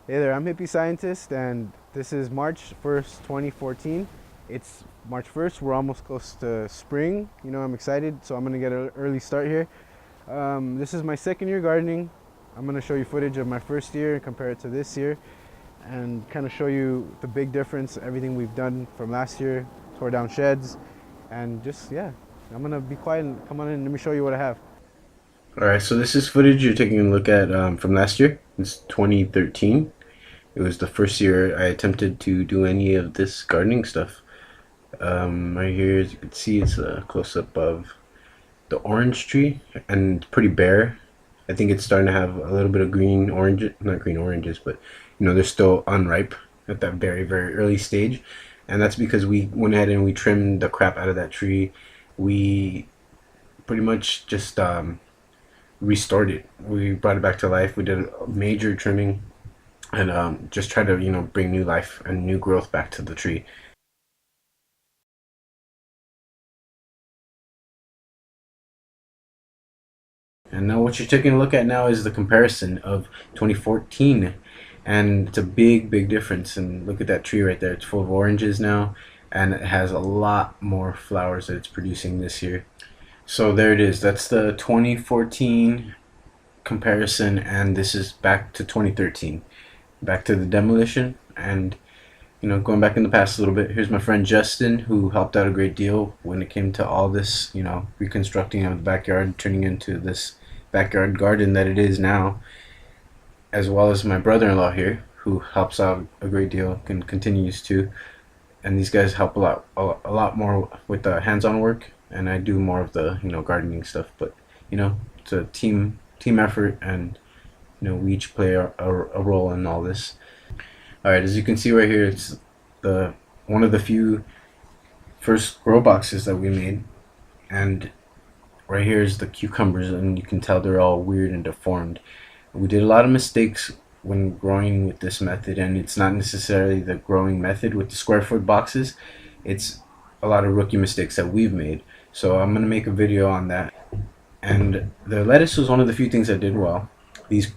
Hey there, I'm Hippie Scientist, and this is March 1st, 2014. It's March 1st, we're almost close to spring. I'm excited, so I'm gonna get an early start here. This is my second year gardening. I'm gonna show you footage of my first year and compare it to this year, and kind of show you the big difference, everything we've done from last year, tore down sheds, and just, yeah, I'm gonna be quiet and come on in and let me show you what I have. All right, so this is footage you're taking a look at from last year. It's 2013. It was the first year I attempted to do any of this gardening stuff. Right here, as you can see, it's a close up of the orange tree, and it's pretty bare. I think it's starting to have a little bit of green orange, not green oranges, but they're still unripe at that very, very early stage. And that's because we went ahead and we trimmed the crap out of that tree. We pretty much just restored it. We brought it back to life. We did a major trimming and just tried to bring new life and new growth back to the tree. And now what you're taking a look at now is the comparison of 2014, and it's a big, big difference. And look at that tree right there; it's full of oranges now, and it has a lot more flowers that it's producing this year. So there it is. That's the 2014 comparison, and this is back to 2013, back to the demolition. And going back in the past a little bit, here's my friend Justin, who helped out a great deal when it came to all this, reconstructing of the backyard, turning into this backyard garden that it is now, as well as my brother-in-law here, who helps out a great deal and continues to. And these guys help a lot more with the hands-on work, and I do more of the gardening stuff. But it's a team effort, and we each play a role in all this. All right, as you can see right here, it's the one of the few first grow boxes that we made, and right here is the cucumbers, and you can tell they're all weird and deformed. We did a lot of mistakes when growing with this method, and it's not necessarily the growing method with the square foot boxes. It's a lot of rookie mistakes that we've made. So I'm gonna make a video on that. And the lettuce was one of the few things I did well. These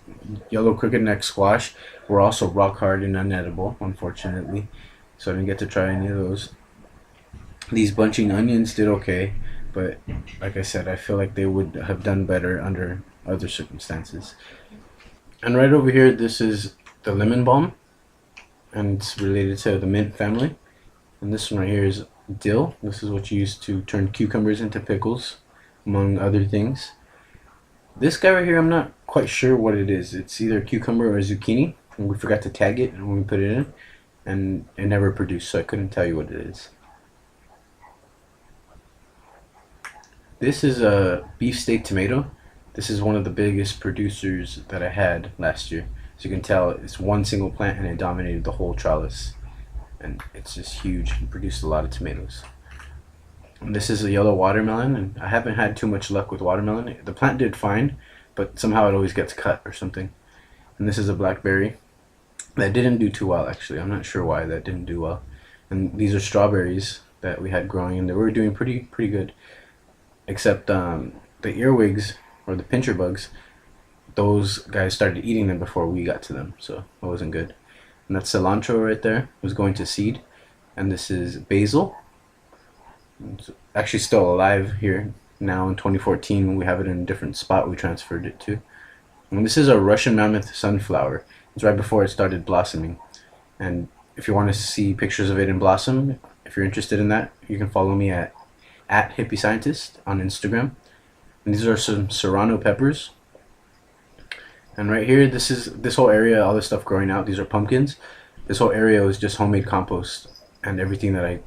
yellow crooked neck squash were also rock hard and unedible, unfortunately. So I didn't get to try any of those. These bunching onions did okay, but like I said, I feel like they would have done better under other circumstances. And right over here, this is the lemon balm, and it's related to the mint family. And this one right here is dill. This is what you use to turn cucumbers into pickles, among other things. This guy right here, I'm not quite sure what it is. It's either cucumber or zucchini, and we forgot to tag it when we put it in, and it never produced, so I couldn't tell you what it is. This is a beefsteak tomato. This is one of the biggest producers that I had last year. As you can tell, it's one single plant and it dominated the whole trellis. And it's just huge and produced a lot of tomatoes. And this is a yellow watermelon, and I haven't had too much luck with watermelon. The plant did fine, but somehow it always gets cut or something. And this is a blackberry that didn't do too well, actually. I'm not sure why that didn't do well. And these are strawberries that we had growing, and they were doing pretty good, except the earwigs or the pincher bugs. Those guys started eating them before we got to them, so it wasn't good. And that's cilantro right there. It was going to seed. And this is basil. It's actually still alive here now in 2014. We have it in a different spot we transferred it to. And this is a Russian mammoth sunflower. It's right before it started blossoming. And if you want to see pictures of it in blossom, if you're interested in that, you can follow me at Hippie Scientist on Instagram. And these are some serrano peppers. And right here, this whole area, all this stuff growing out. These are pumpkins. This whole area was just homemade compost, and everything that I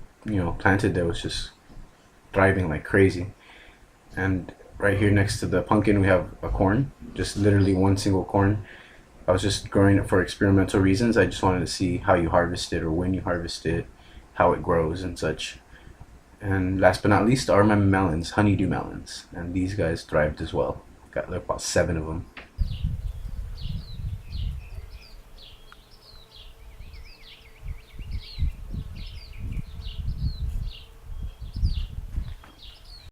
planted there was just thriving like crazy. And right here next to the pumpkin, we have a corn, just literally one single corn. I was just growing it for experimental reasons. I just wanted to see how you harvest it or when you harvest it, how it grows and such. And last but not least are my melons, honeydew melons, and these guys thrived as well. Got like about 7 of them.